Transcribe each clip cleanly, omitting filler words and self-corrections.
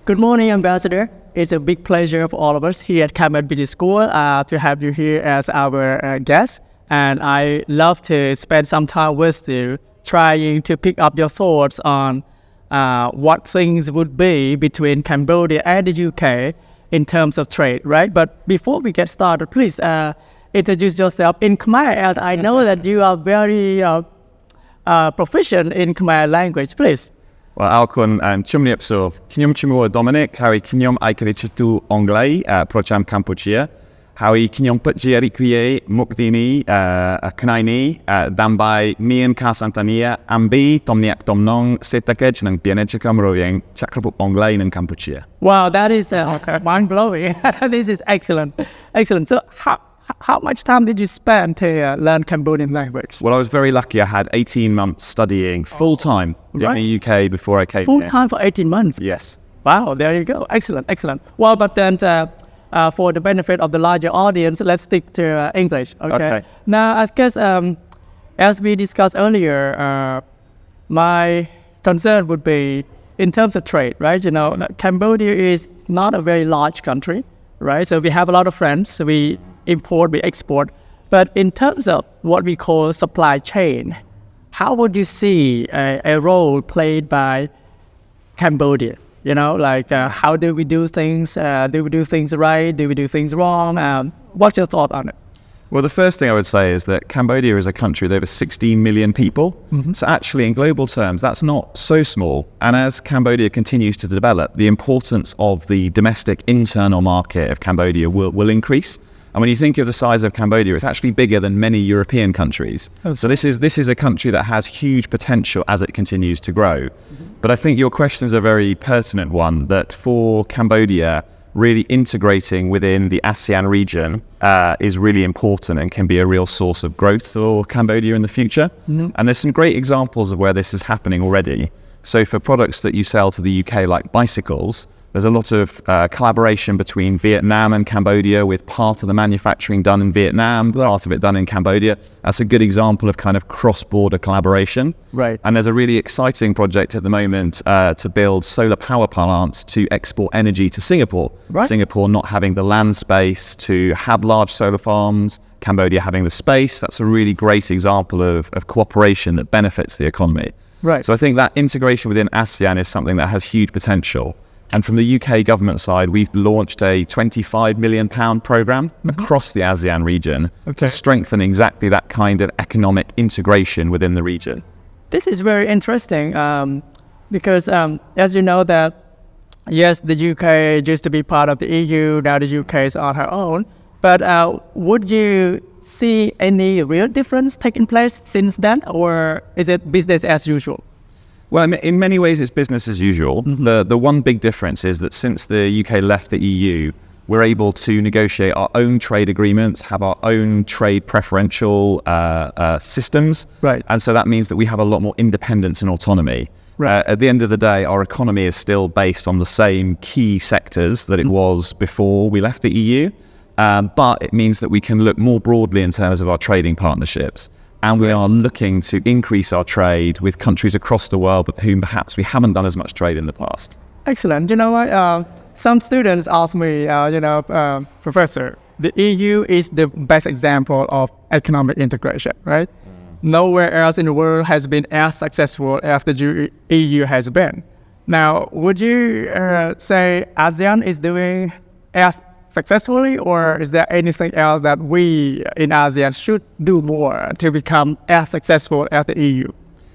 Good morning, Ambassador. It's a big pleasure for all of us here at CamEd Business School to have you here as our guest. And I love to spend some time with you trying to pick up your thoughts on what things would be between Cambodia and the UK in terms of trade, right? But before we get started, please introduce yourself in Khmer, as I know that you are very proficient in Khmer language, please. Well, Alcon and Chumniep so Kingdom of Dominic, Harry Kingdom Aikarichatu Anglais, Procham Cambodia, Harry Kingdom Putjia Rikrie, Mukdini, Kanaini, Dambai, Mian Kasantania, Ambi, Tomniak Tomnong, Setakej, and Pianechikam Royang, Chakrapup Anglais in Cambodia. Wow, that is mind blowing. This is excellent. Excellent. So, how much time did you spend to learn Cambodian language? Well, I was very lucky. I had 18 months studying full-time in the UK before I came here. Full-time for 18 months? Yes. Wow, there you go. Excellent, excellent. Well, but then for the benefit of the larger audience, let's stick to English. Okay. Now, I guess as we discussed earlier, my concern would be in terms of trade, right? You know, Cambodia is not a very large country, right? So we have a lot of friends. We import, we export. But in terms of what we call supply chain, how would you see a role played by Cambodia? You know, like how do we do things? Do we do things right? Do we do things wrong? What's your thought on it? Well, the first thing I would say is that Cambodia is a country with over 16 million people. So actually, in global terms, that's not so small. And as Cambodia continues to develop, the importance of the domestic internal market of Cambodia will increase. And when you think of the size of Cambodia, it's actually bigger than many European countries. So this is a country that has huge potential as it continues to grow. But I think your question is a very pertinent one, that for Cambodia, really integrating within the ASEAN region is really important and can be a real source of growth for Cambodia in the future. And there's some great examples of where this is happening already. So for products that you sell to the UK, like bicycles, there's a lot of collaboration between Vietnam and Cambodia, with part of the manufacturing done in Vietnam, part of it done in Cambodia. That's a good example of kind of cross-border collaboration. Right. And there's a really exciting project at the moment to build solar power plants to export energy to Singapore. Right. Singapore not having the land space to have large solar farms, Cambodia having the space. That's a really great example of cooperation that benefits the economy. Right. So I think that integration within ASEAN is something that has huge potential. And from the UK government side, we've launched a £25 million programme across the ASEAN region to strengthen exactly that kind of economic integration within the region. This is very interesting because as you know that, yes, the UK used to be part of the EU, now the UK is on her own. But would you see any real difference taking place since then, or is it business as usual? Well, in many ways, it's business as usual. The one big difference is that since the UK left the EU, we're able to negotiate our own trade agreements, have our own trade preferential systems. Right. And so that means that we have a lot more independence and autonomy. Right. At the end of the day, our economy is still based on the same key sectors that it was before we left the EU. But it means that we can look more broadly in terms of our trading partnerships. And we are looking to increase our trade with countries across the world with whom perhaps we haven't done as much trade in the past. Excellent. You know what? Some students ask me, Professor, the EU is the best example of economic integration, right? Nowhere else in the world has been as successful as the EU has been. Now, would you say ASEAN is doing as successfully, or is there anything else that we in ASEAN should do more to become as successful as the EU?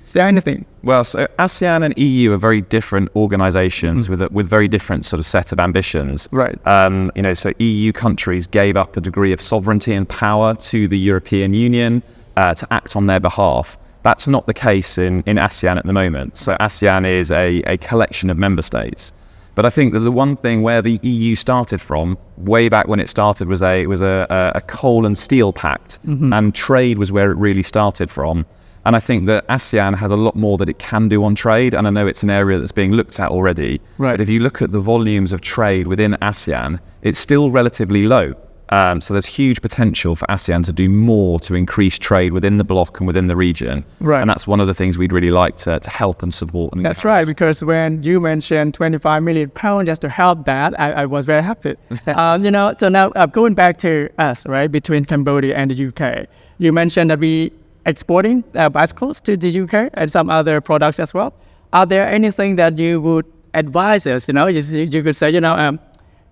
Is there anything? Well, so ASEAN and EU are very different organizations with very different sort of set of ambitions. Right. So EU countries gave up a degree of sovereignty and power to the European Union to act on their behalf. That's not the case in ASEAN at the moment. So ASEAN is a collection of member states. But I think that the one thing where the EU started from, way back when it started, was a coal and steel pact, and trade was where it really started from. And I think that ASEAN has a lot more that it can do on trade, and I know it's an area that's being looked at already. Right. But if you look at the volumes of trade within ASEAN, it's still relatively low. So there's huge potential for ASEAN to do more to increase trade within the bloc and within the region. Right. And that's one of the things we'd really like to help and support. And that's right, because when you mentioned 25 million pounds just to help that, I was very happy. So now going back to us, right, between Cambodia and the UK, you mentioned that we exporting bicycles to the UK and some other products as well. Are there anything that you would advise us? You could say,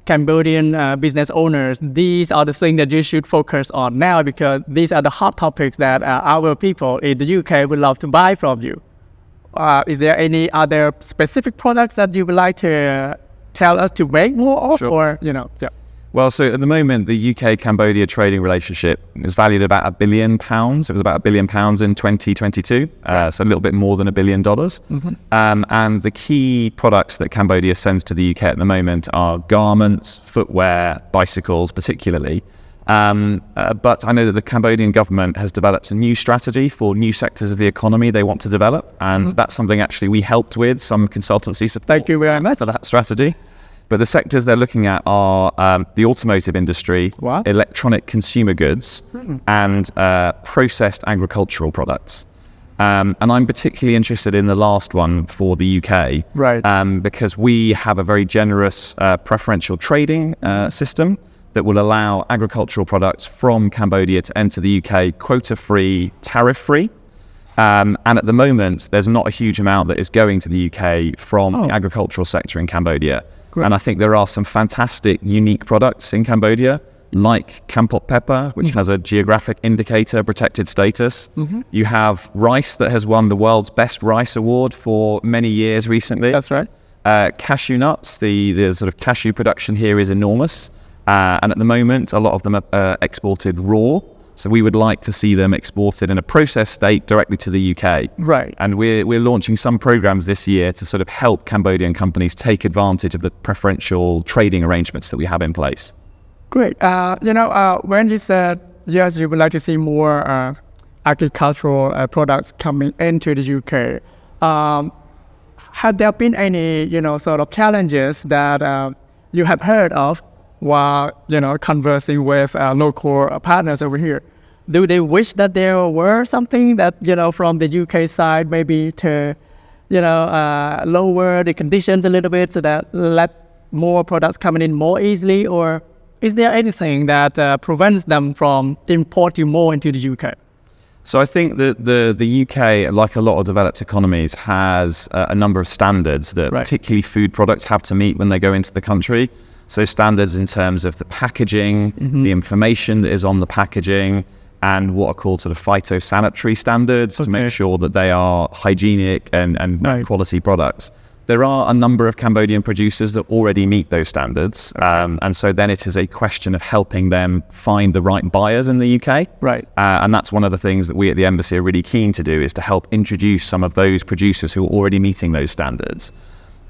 Cambodian business owners, these are the things that you should focus on now, because these are the hot topics that our people in the UK would love to buy from you. Is there any other specific products that you would like to tell us to make more of? Sure. Or, Well, so at the moment, the UK-Cambodia trading relationship is valued at about £1 billion. It was about £1 billion in 2022, so a little bit more than $1 billion. And the key products that Cambodia sends to the UK at the moment are garments, footwear, bicycles particularly. But I know that the Cambodian government has developed a new strategy for new sectors of the economy they want to develop, and that's something actually we helped with, some consultancy support. Thank you very much for that strategy. But the sectors they're looking at are the automotive industry, electronic consumer goods, and processed agricultural products. And I'm particularly interested in the last one for the UK, because we have a very generous preferential trading system that will allow agricultural products from Cambodia to enter the UK quota-free, tariff-free. And at the moment, there's not a huge amount that is going to the UK from the agricultural sector in Cambodia. Great. And I think there are some fantastic, unique products in Cambodia, like Kampot pepper, which has a geographic indicator protected status. You have rice that has won the world's best rice award for many years recently. That's right. Cashew nuts, the sort of cashew production here is enormous. And at the moment, a lot of them are exported raw. So we would like to see them exported in a processed state directly to the UK. Right. And we're launching some programs this year to sort of help Cambodian companies take advantage of the preferential trading arrangements that we have in place. Great. When you said, yes, you would like to see more agricultural products coming into the UK, have there been any, sort of challenges that you have heard of while, conversing with local partners over here? Do they wish that there were something that, from the UK side, maybe to, lower the conditions a little bit so that let more products coming in more easily? Or is there anything that prevents them from importing more into the UK? So I think that the UK, like a lot of developed economies, has a number of standards that particularly food products have to meet when they go into the country. So standards in terms of the packaging, the information that is on the packaging, and what are called sort of phytosanitary standards to make sure that they are hygienic and quality products. There are a number of Cambodian producers that already meet those standards. And so then it is a question of helping them find the right buyers in the UK. Right. And that's one of the things that we at the Embassy are really keen to do, is to help introduce some of those producers who are already meeting those standards.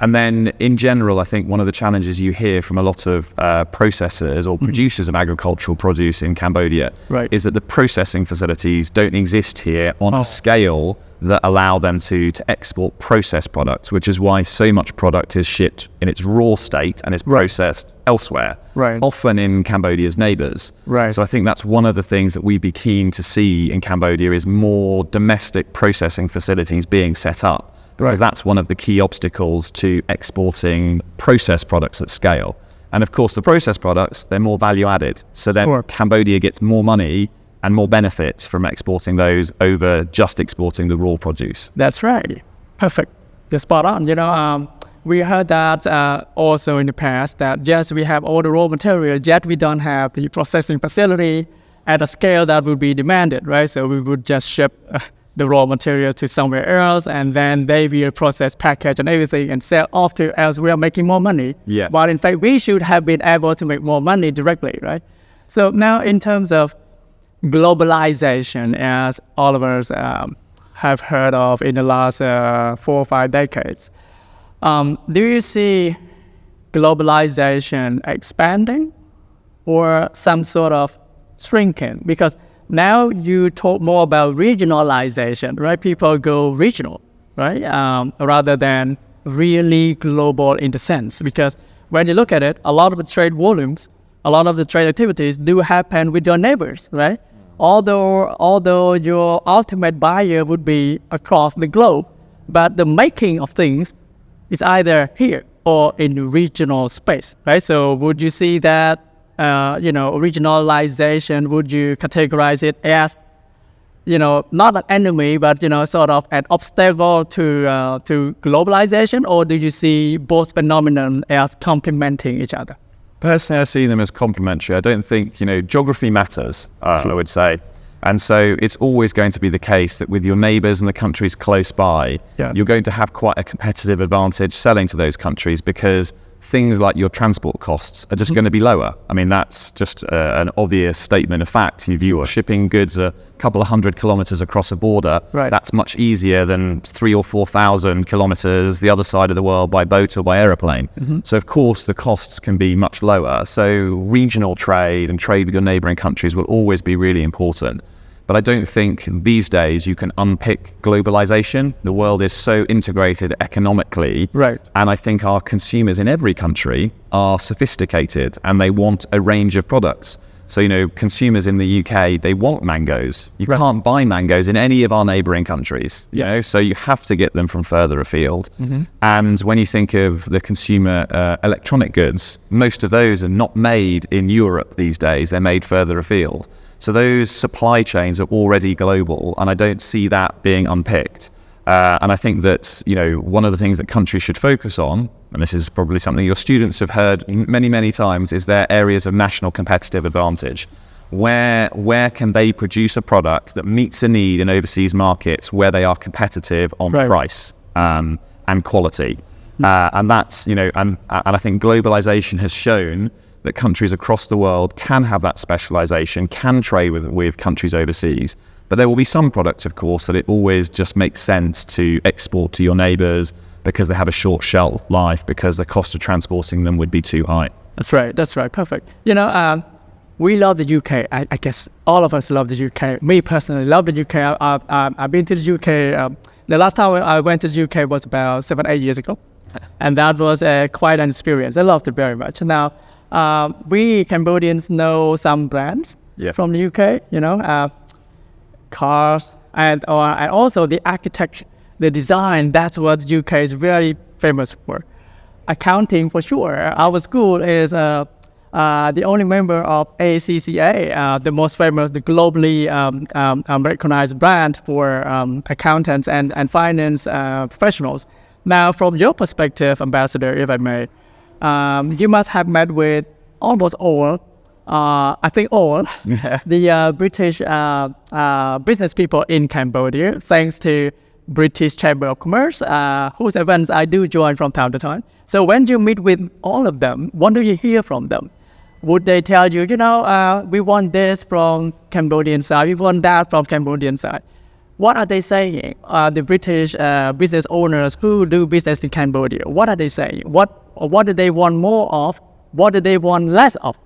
And then in general, I think one of the challenges you hear from a lot of processors or producers of agricultural produce in Cambodia is that the processing facilities don't exist here on a scale that allow them to export processed products, which is why so much product is shipped in its raw state and is processed elsewhere, often in Cambodia's neighbours. So I think that's one of the things that we'd be keen to see in Cambodia, is more domestic processing facilities being set up. Because that's one of the key obstacles to exporting processed products at scale. And of course, the processed products, they're more value added. So then Cambodia gets more money and more benefits from exporting those over just exporting the raw produce. That's right. Perfect. You're spot on. We heard that also in the past, that yes, we have all the raw material, yet we don't have the processing facility at a scale that would be demanded, right? So we would just ship the raw material to somewhere else, and then they will process, package, and everything, and sell off to elsewhere, making more money. Yes. But in fact, we should have been able to make more money directly, right? So now, in terms of globalization, as all of us have heard of in the last 4 or 5 decades, do you see globalization expanding or some sort of shrinking? Because now you talk more about regionalization, right? People go regional, right? Rather than really global in the sense. Because when you look at it, a lot of the trade volumes a lot of the trade activities do happen with your neighbors, right? Although your ultimate buyer would be across the globe, but the making of things is either here or in regional space, right? So would you see that, regionalization, would you categorize it as, not an enemy, but, sort of an obstacle to globalization, or do you see both phenomenon as complementing each other? Personally, I see them as complementary. I don't think, geography matters, I would say. And so it's always going to be the case that with your neighbours and the countries close by, you're going to have quite a competitive advantage selling to those countries because things like your transport costs are just going to be lower. I mean, that's just an obvious statement of fact. If you are shipping goods a couple of 100 kilometres across a border, that's much easier than 3,000 or 4,000 kilometres the other side of the world by boat or by aeroplane. So of course the costs can be much lower. So regional trade and trade with your neighbouring countries will always be really important. But I don't think these days you can unpick globalization. The world is so integrated economically. And I think our consumers in every country are sophisticated and they want a range of products. So, consumers in the UK, they want mangoes. You can't buy mangoes in any of our neighbouring countries, so you have to get them from further afield. And when you think of the consumer electronic goods, most of those are not made in Europe these days. They're made further afield. So those supply chains are already global, and I don't see that being unpicked. And I think that, one of the things that countries should focus on, and this is probably something your students have heard many, many times, is their areas of national competitive advantage. Where can they produce a product that meets a need in overseas markets where they are competitive on price and quality? And that's, and I think globalization has shown that countries across the world can have that specialization, can trade with countries overseas. But there will be some products, of course, that it always just makes sense to export to your neighbors because they have a short shelf life, because the cost of transporting them would be too high. That's right. Perfect. We love the UK. I guess all of us love the UK. Me personally love the UK. I've been to the UK. The last time I went to the UK was about 7-8 years ago. And that was quite an experience. I loved it very much. Now, we Cambodians know some brands from the UK, cars, and also the architecture, the design. That's what the UK is really famous for. Accounting, for sure. Our school is the only member of ACCA, the most famous, the globally recognized brand for accountants and finance professionals. Now, from your perspective, Ambassador, if I may, you must have met with almost all, the British business people in Cambodia, thanks to British Chamber of Commerce, whose events I do join from time to time. So when you meet with all of them, what do you hear from them? Would they tell you, we want this from Cambodian side, we want that from Cambodian side? What are they saying? The British business owners who do business in Cambodia, what are they saying? What do they want more of? What do they want less of?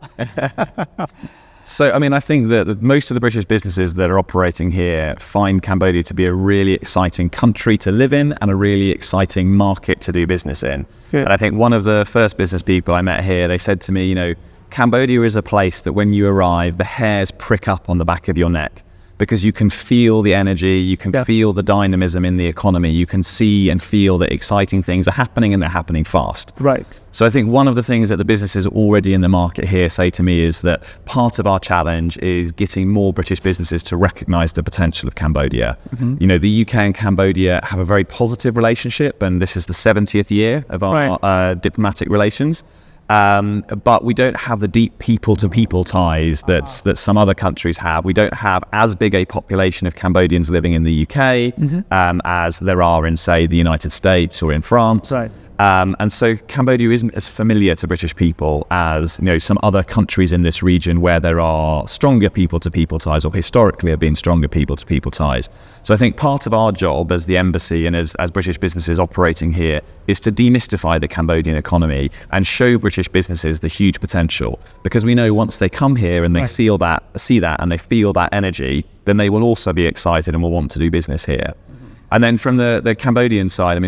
So, I think that most of the British businesses that are operating here find Cambodia to be a really exciting country to live in and a really exciting market to do business in. And I think one of the first business people I met here, they said to me, Cambodia is a place that when you arrive, the hairs prick up on the back of your neck, because you can feel the energy, you can feel the dynamism in the economy, you can see and feel that exciting things are happening and they're happening fast. So I think one of the things that the businesses already in the market here say to me is that part of our challenge is getting more British businesses to recognise the potential of Cambodia. The UK and Cambodia have a very positive relationship, and this is the 70th year of our diplomatic relations. But we don't have the deep people-to-people ties that some other countries have. We don't have as big a population of Cambodians living in the UK as there are in, say, the United States or in France. And so Cambodia isn't as familiar to British people as some other countries in this region where there are stronger people-to-people ties, or historically have been stronger people-to-people ties. So I think part of our job as the embassy and as British businesses operating here is to demystify the Cambodian economy and show British businesses the huge potential, because we know once they come here and they see that and they feel that energy, then they will also be excited and will want to do business here. And then from the Cambodian side,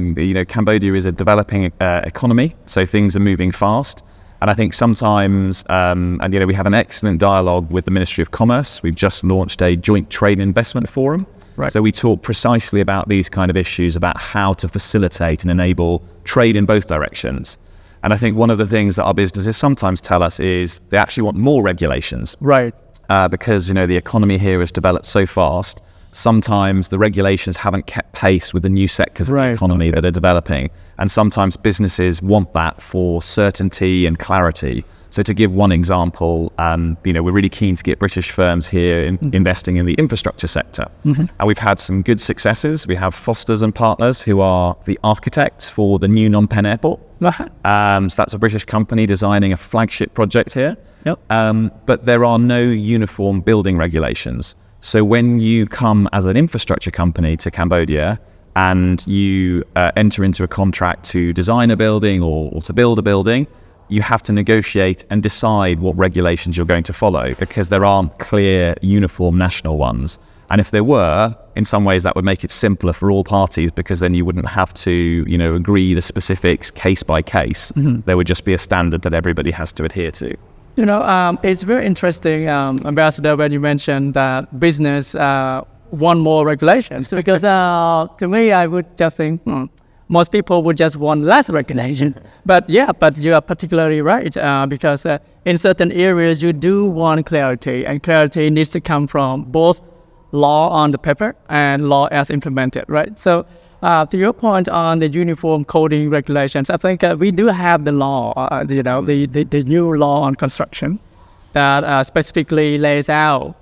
Cambodia is a developing economy, so things are moving fast. And I think sometimes, we have an excellent dialogue with the Ministry of Commerce. We've just launched a joint trade investment forum. Right. So we talk precisely about these kind of issues, about how to facilitate and enable trade in both directions. And I think one of the things that our businesses sometimes tell us is they actually want more regulations. Right. Because, the economy here has developed so fast. Sometimes the regulations haven't kept pace with the new sectors of the economy that are developing. And sometimes businesses want that for certainty and clarity. So to give one example, we're really keen to get British firms here investing in the infrastructure sector. And we've had some good successes. We have Fosters and Partners, who are the architects for the new Phnom Penh airport. So that's a British company designing a flagship project here. Yep. But there are no uniform building regulations. So when you come as an infrastructure company to Cambodia and you enter into a contract to design a building or to build a building, you have to negotiate and decide what regulations you're going to follow, because there aren't clear, uniform national ones. And if there were, in some ways that would make it simpler for all parties, because then you wouldn't have to, agree the specifics case by case. There would just be a standard that everybody has to adhere to. It's very interesting, Ambassador, when you mentioned that business want more regulations, because to me, I would just think most people would just want less regulation. But you are particularly right, because in certain areas you do want clarity, and clarity needs to come from both law on the paper and law as implemented, right? So to your point on the uniform coding regulations, I think we do have the law, the new law on construction that specifically lays out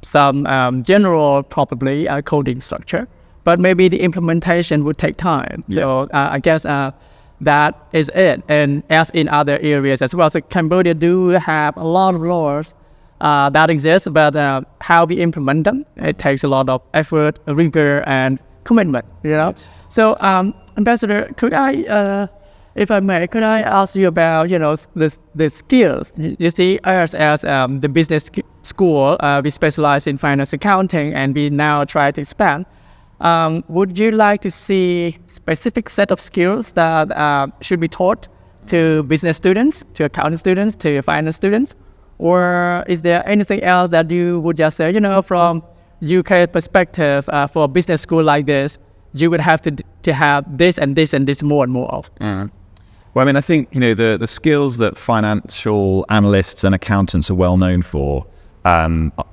some general, probably, coding structure. But maybe the implementation would take time. Yes. So I guess that is it. And as in other areas as well. So Cambodia do have a lot of laws that exist, but how we implement them, it takes a lot of effort, rigor, and commitment, Yes. So, Ambassador, could I, if I may, could I ask you about, the skills? You see, us as the business school, we specialize in finance accounting, and we now try to expand. Would you like to see specific set of skills that should be taught to business students, to accounting students, to finance students? Or is there anything else that you would just say, from UK perspective, for a business school like this, you would have to have this and this and this more and more of? Well, I think, the skills that financial analysts and accountants are well known for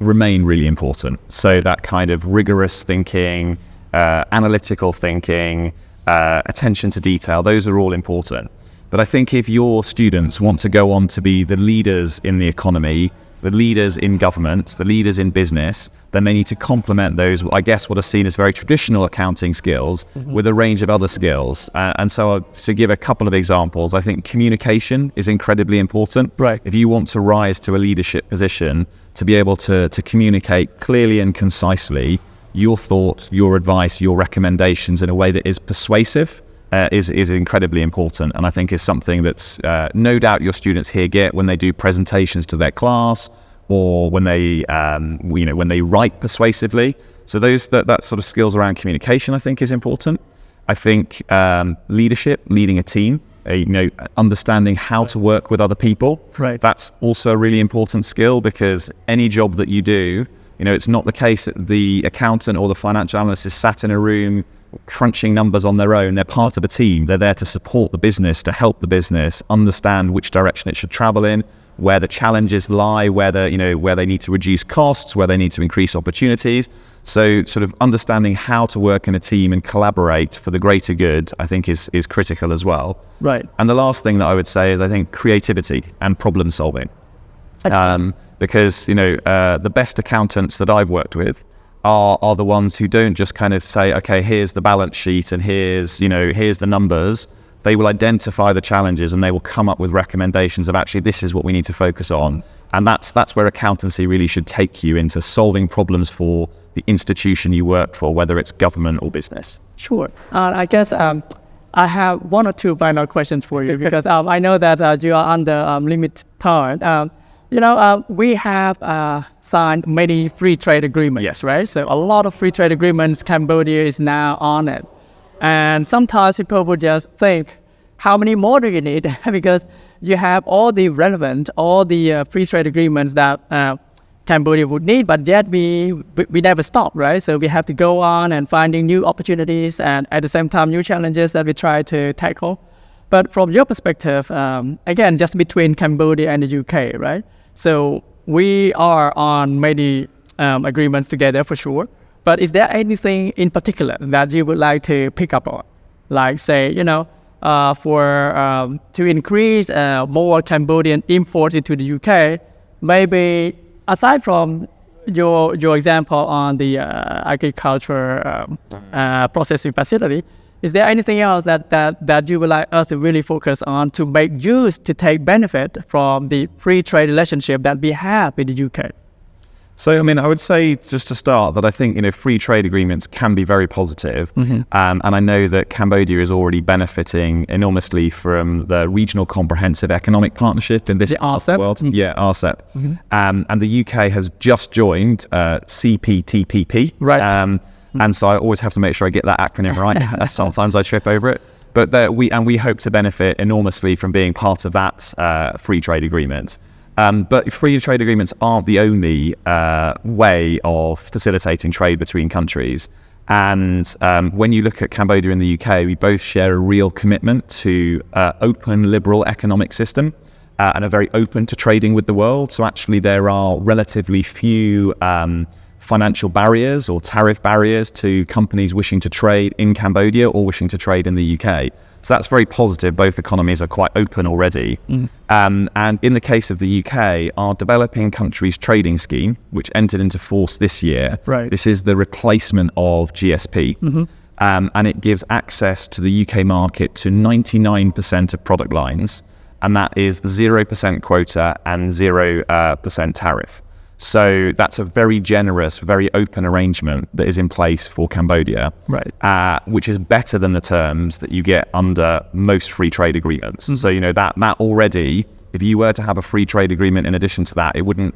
remain really important. So that kind of rigorous thinking, analytical thinking, attention to detail, those are all important. But I think if your students want to go on to be the leaders in the economy, the leaders in government, the leaders in business, then they need to complement those, I guess, what are seen as very traditional accounting skills with a range of other skills. And so to give a couple of examples, I think communication is incredibly important. Right. If you want to rise to a leadership position, to be able to communicate clearly and concisely your thoughts, your advice, your recommendations in a way that is persuasive, is incredibly important, and I think is something that's no doubt your students here get when they do presentations to their class, or when they when they write persuasively. So that sort of skills around communication, I think, is important. I think leadership, leading a team, understanding how to work with other people. Right. That's also a really important skill, because any job that you do, it's not the case that the accountant or the financial analyst is sat in a room crunching numbers on their own. They're part of a team. They're there to support the business, to help the business understand which direction it should travel in, where the challenges lie, where they need to reduce costs, where they need to increase opportunities. So sort of understanding how to work in a team and collaborate for the greater good, I think is critical as well. Right. And the last thing that I would say is, I think, creativity and problem solving. Because the best accountants that I've worked with are the ones who don't just kind of say, okay, here's the balance sheet and here's the numbers. They will identify the challenges and they will come up with recommendations of, actually, this is what we need to focus on. And that's where accountancy really should take you, into solving problems for the institution you work for, whether it's government or business. Sure. I guess I have one or two final questions for you, because I know that you are under limited time. We have signed many free trade agreements, yes, right? So a lot of free trade agreements, Cambodia is now on it. And sometimes people would just think how many more do you need? Because you have all the relevant, all the free trade agreements that Cambodia would need, but yet we never stop, right? So we have to go on and finding new opportunities and at the same time new challenges that we try to tackle. But from your perspective, again, just between Cambodia and the UK, right? So we are on many agreements together for sure. But is there anything in particular that you would like to pick up on? Like say, to increase more Cambodian imports into the UK, maybe aside from your example on the agriculture processing facility, is there anything else that you would like us to really focus on to make use to take benefit from the free trade relationship that we have in the UK? So, I mean, I would say just to start that I think, free trade agreements can be very positive. And I know that Cambodia is already benefiting enormously from the Regional Comprehensive Economic Partnership in this part of the world. Yeah, RCEP. And the UK has just joined CPTPP. Right. And so I always have to make sure I get that acronym right. Sometimes I trip over it. But we hope to benefit enormously from being part of that free trade agreement. But free trade agreements aren't the only way of facilitating trade between countries. And when you look at Cambodia and the UK, we both share a real commitment to open, liberal economic system and are very open to trading with the world. So actually there are relatively few financial barriers or tariff barriers to companies wishing to trade in Cambodia or wishing to trade in the UK. So that's very positive. Both economies are quite open already. And in the case of the UK, our Developing Countries Trading Scheme, which entered into force this year, this is the replacement of GSP. And it gives access to the UK market to 99% of product lines. And that is 0% quota and 0% tariff. So that's a very generous, very open arrangement that is in place for Cambodia, which is better than the terms that you get under most free trade agreements. So that already, if you were to have a free trade agreement in addition to that, it wouldn't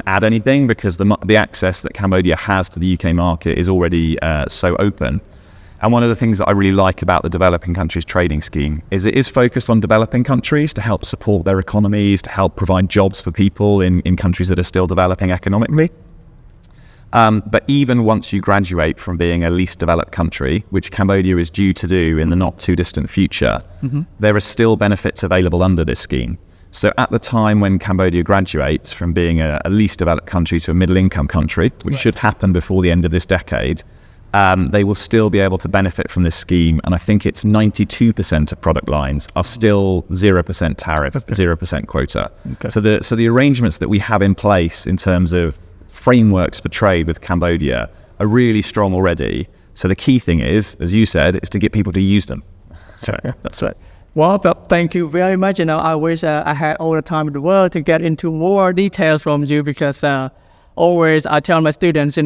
add anything because the access that Cambodia has to the UK market is already so open. And one of the things that I really like about the Developing Countries Trading Scheme is it is focused on developing countries to help support their economies, to help provide jobs for people in countries that are still developing economically. But even once you graduate from being a least developed country, which Cambodia is due to do in the not too distant future, there are still benefits available under this scheme. So at the time when Cambodia graduates from being a least developed country to a middle income country, which should happen before the end of this decade, they will still be able to benefit from this scheme. And I think it's 92% of product lines are still 0% tariff, 0% quota. So the arrangements that we have in place in terms of frameworks for trade with Cambodia are really strong already. So the key thing is, as you said, is to get people to use them. That's right. Well, thank you very much. I wish I had all the time in the world to get into more details from you because always I tell my students,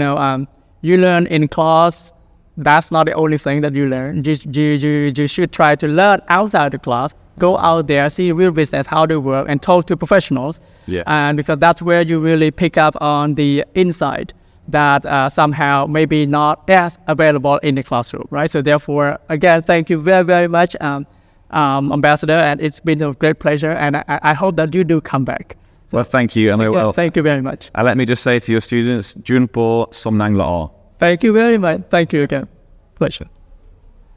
you learn in class, that's not the only thing that you learn. You should try to learn outside the class, go out there, see real business, how they work, and talk to professionals. And because that's where you really pick up on the insight that somehow maybe not as available in the classroom, right? So therefore, again, thank you very, very much, Ambassador, and it's been a great pleasure, and I hope that you do come back. Well, thank you. Thank you very much. And let me just say to your students, Junpo Somnang Lao. Thank you very much. Thank you again. Pleasure.